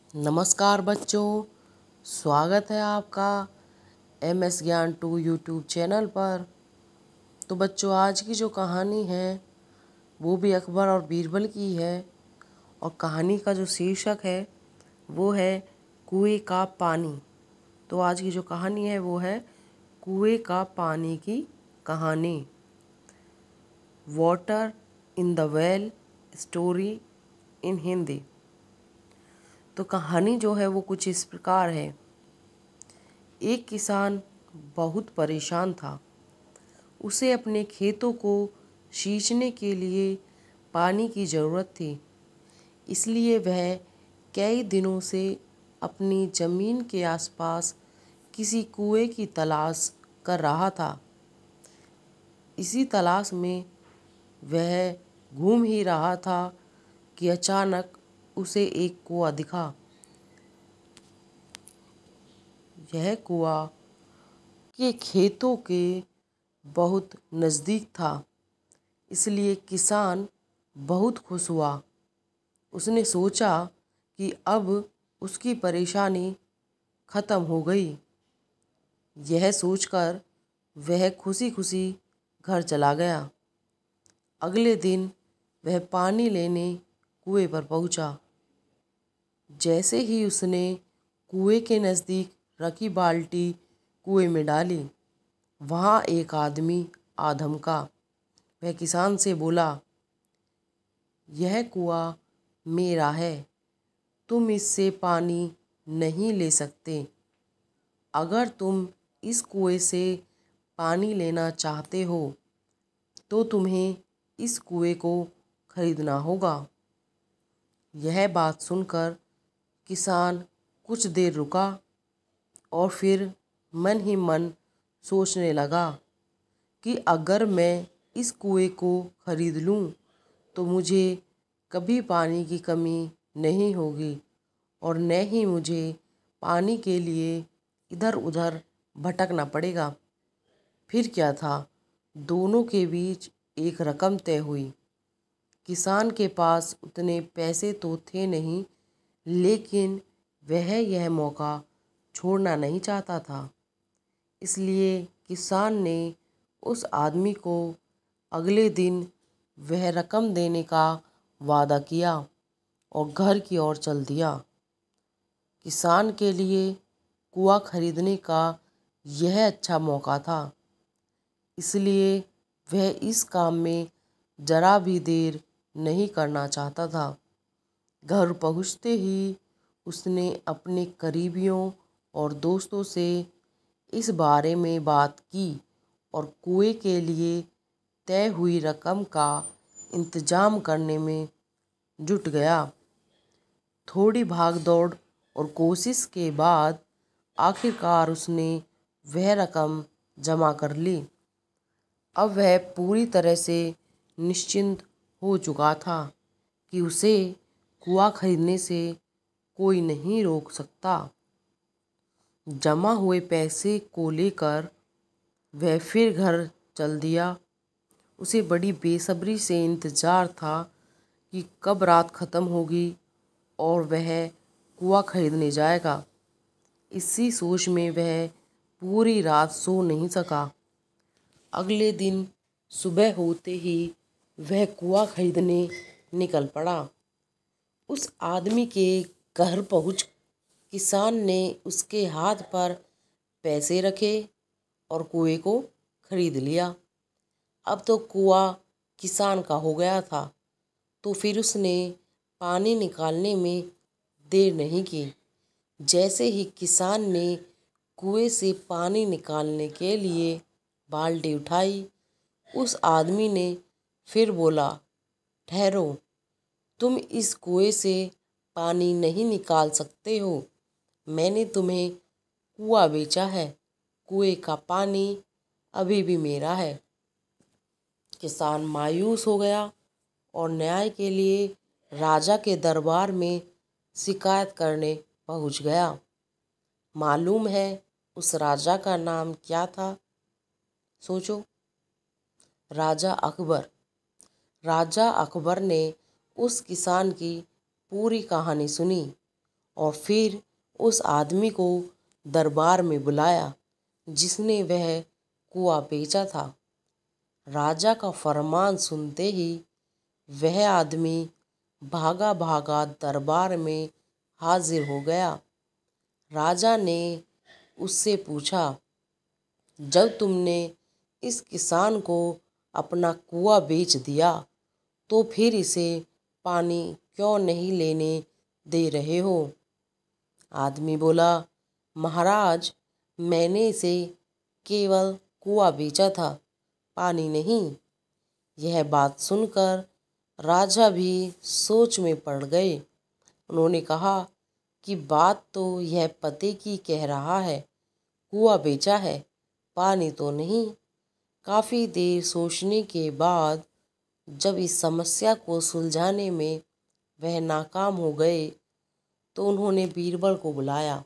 नमस्कार बच्चों, स्वागत है आपका MS ज्ञान 2 यूट्यूब चैनल पर। तो बच्चों, आज की जो कहानी है वो भी अकबर और बीरबल की है और कहानी का जो शीर्षक है वो है कुएं का पानी। तो आज की जो कहानी है वो है कुएं का पानी की कहानी। Water in the well story in Hindi. तो कहानी जो है वो कुछ इस प्रकार है। एक किसान बहुत परेशान था। उसे अपने खेतों को सींचने के लिए पानी की ज़रूरत थी। इसलिए वह कई दिनों से अपनी ज़मीन के आसपास किसी कुएं की तलाश कर रहा था। इसी तलाश में वह घूम ही रहा था कि अचानक उसे एक कुआं दिखा। यह कुआं के खेतों के बहुत नज़दीक था, इसलिए किसान बहुत खुश हुआ। उसने सोचा कि अब उसकी परेशानी ख़त्म हो गई। यह सोचकर वह खुशी खुशी घर चला गया। अगले दिन वह पानी लेने कुएं पर पहुंचा। जैसे ही उसने कुएं के नज़दीक रखी बाल्टी कुएं में डाली, वहाँ एक आदमी आ धमका। वह किसान से बोला, यह कुआं मेरा है, तुम इससे पानी नहीं ले सकते। अगर तुम इस कुएं से पानी लेना चाहते हो तो तुम्हें इस कुएं को खरीदना होगा। यह बात सुनकर किसान कुछ देर रुका और फिर मन ही मन सोचने लगा कि अगर मैं इस कुएं को खरीद लूँ तो मुझे कभी पानी की कमी नहीं होगी और न ही मुझे पानी के लिए इधर उधर भटकना पड़ेगा। फिर क्या था, दोनों के बीच एक रकम तय हुई। किसान के पास उतने पैसे तो थे नहीं, लेकिन वह यह मौका छोड़ना नहीं चाहता था। इसलिए किसान ने उस आदमी को अगले दिन वह रकम देने का वादा किया और घर की ओर चल दिया। किसान के लिए कुआं खरीदने का यह अच्छा मौका था, इसलिए वह इस काम में जरा भी देर नहीं करना चाहता था। घर पहुंचते ही उसने अपने करीबियों और दोस्तों से इस बारे में बात की और कुएं के लिए तय हुई रकम का इंतजाम करने में जुट गया। थोड़ी भाग दौड़ और कोशिश के बाद आखिरकार उसने वह रकम जमा कर ली। अब वह पूरी तरह से निश्चिंत हो चुका था कि उसे कुआं खरीदने से कोई नहीं रोक सकता। जमा हुए पैसे को लेकर वह फिर घर चल दिया। उसे बड़ी बेसब्री से इंतज़ार था कि कब रात ख़त्म होगी और वह कुआं खरीदने जाएगा। इसी सोच में वह पूरी रात सो नहीं सका। अगले दिन सुबह होते ही वह कुआं खरीदने निकल पड़ा। उस आदमी के घर पहुंच किसान ने उसके हाथ पर पैसे रखे और कुएं को खरीद लिया। अब तो कुआं किसान का हो गया था, तो फिर उसने पानी निकालने में देर नहीं की। जैसे ही किसान ने कुएं से पानी निकालने के लिए बाल्टी उठाई, उस आदमी ने फिर बोला, ठहरो, तुम इस कुएं से पानी नहीं निकाल सकते हो। मैंने तुम्हें कुआं बेचा है, कुएं का पानी अभी भी मेरा है। किसान मायूस हो गया और न्याय के लिए राजा के दरबार में शिकायत करने पहुंच गया। मालूम है उस राजा का नाम क्या था? सोचो, राजा अकबर। राजा अकबर ने उस किसान की पूरी कहानी सुनी और फिर उस आदमी को दरबार में बुलाया जिसने वह कुआं बेचा था। राजा का फरमान सुनते ही वह आदमी भागा भागा दरबार में हाजिर हो गया। राजा ने उससे पूछा, जब तुमने इस किसान को अपना कुआं बेच दिया तो फिर इसे पानी क्यों नहीं लेने दे रहे हो? आदमी बोला, महाराज, मैंने इसे केवल कुआं बेचा था, पानी नहीं। यह बात सुनकर राजा भी सोच में पड़ गए। उन्होंने कहा कि बात तो यह पते की कह रहा है, कुआं बेचा है, पानी तो नहीं। काफ़ी देर सोचने के बाद जब इस समस्या को सुलझाने में वह नाकाम हो गए तो उन्होंने बीरबल को बुलाया।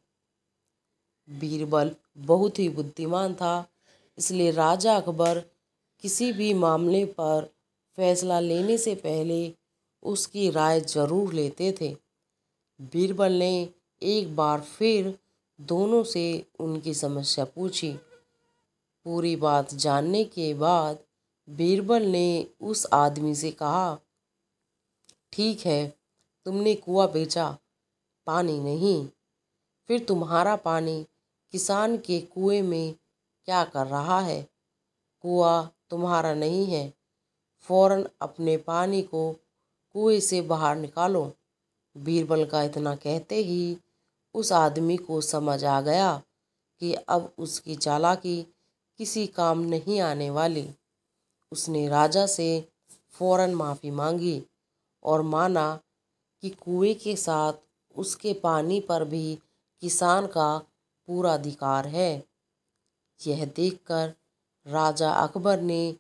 बीरबल बहुत ही बुद्धिमान था, इसलिए राजा अकबर किसी भी मामले पर फैसला लेने से पहले उसकी राय जरूर लेते थे। बीरबल ने एक बार फिर दोनों से उनकी समस्या पूछी। पूरी बात जानने के बाद बीरबल ने उस आदमी से कहा, ठीक है, तुमने कुआं बेचा, पानी नहीं, फिर तुम्हारा पानी किसान के कुएं में क्या कर रहा है? कुआं तुम्हारा नहीं है, फौरन अपने पानी को कुएं से बाहर निकालो। बीरबल का इतना कहते ही उस आदमी को समझ आ गया कि अब उसकी चालाकी किसी काम नहीं आने वाली। उसने राजा से फौरन माफ़ी मांगी और माना कि कुएं के साथ उसके पानी पर भी किसान का पूरा अधिकार है। यह देखकर राजा अकबर ने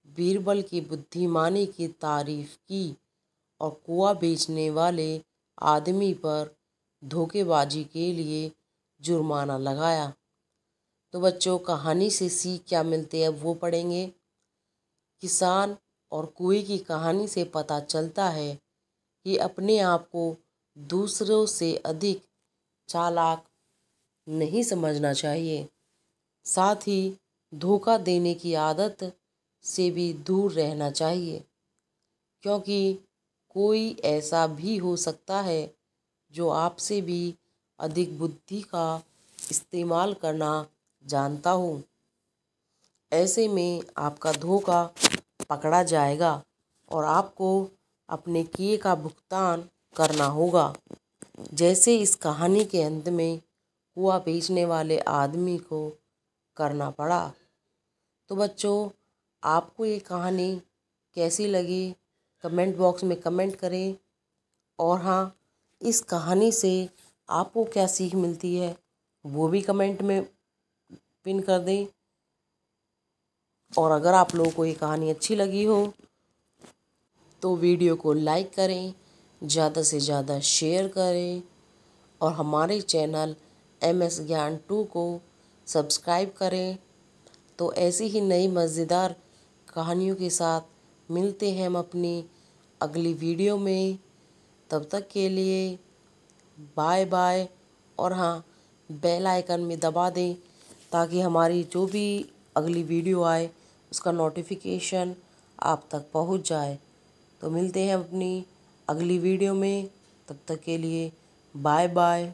बीरबल की बुद्धिमानी की तारीफ की और कुआं बेचने वाले आदमी पर धोखेबाजी के लिए जुर्माना लगाया। तो बच्चों, कहानी से सीख क्या मिलती है वो पढ़ेंगे। किसान और कुएं की कहानी से पता चलता है कि अपने आप को दूसरों से अधिक चालाक नहीं समझना चाहिए। साथ ही धोखा देने की आदत से भी दूर रहना चाहिए, क्योंकि कोई ऐसा भी हो सकता है जो आपसे भी अधिक बुद्धि का इस्तेमाल करना जानता हो। ऐसे में आपका धोखा पकड़ा जाएगा और आपको अपने किए का भुगतान करना होगा। जैसे इस कहानी के अंत में कुआं बेचने वाले आदमी को करना पड़ा। तो बच्चों, आपको ये कहानी कैसी लगी कमेंट बॉक्स में कमेंट करें। और हाँ, इस कहानी से आपको क्या सीख मिलती है वो भी कमेंट में पिन कर दें। और अगर आप लोगों को ये कहानी अच्छी लगी हो तो वीडियो को लाइक करें, ज़्यादा से ज़्यादा शेयर करें और हमारे चैनल MS ज्ञान 2 को सब्सक्राइब करें। तो ऐसी ही नई मज़ेदार कहानियों के साथ मिलते हैं हम अपनी अगली वीडियो में। तब तक के लिए बाय बाय। और हाँ, बेल आइकन में दबा दें ताकि हमारी जो भी अगली वीडियो आए उसका नोटिफिकेशन आप तक पहुंच जाए। तो मिलते हैं अपनी अगली वीडियो में, तब तक के लिए बाय बाय।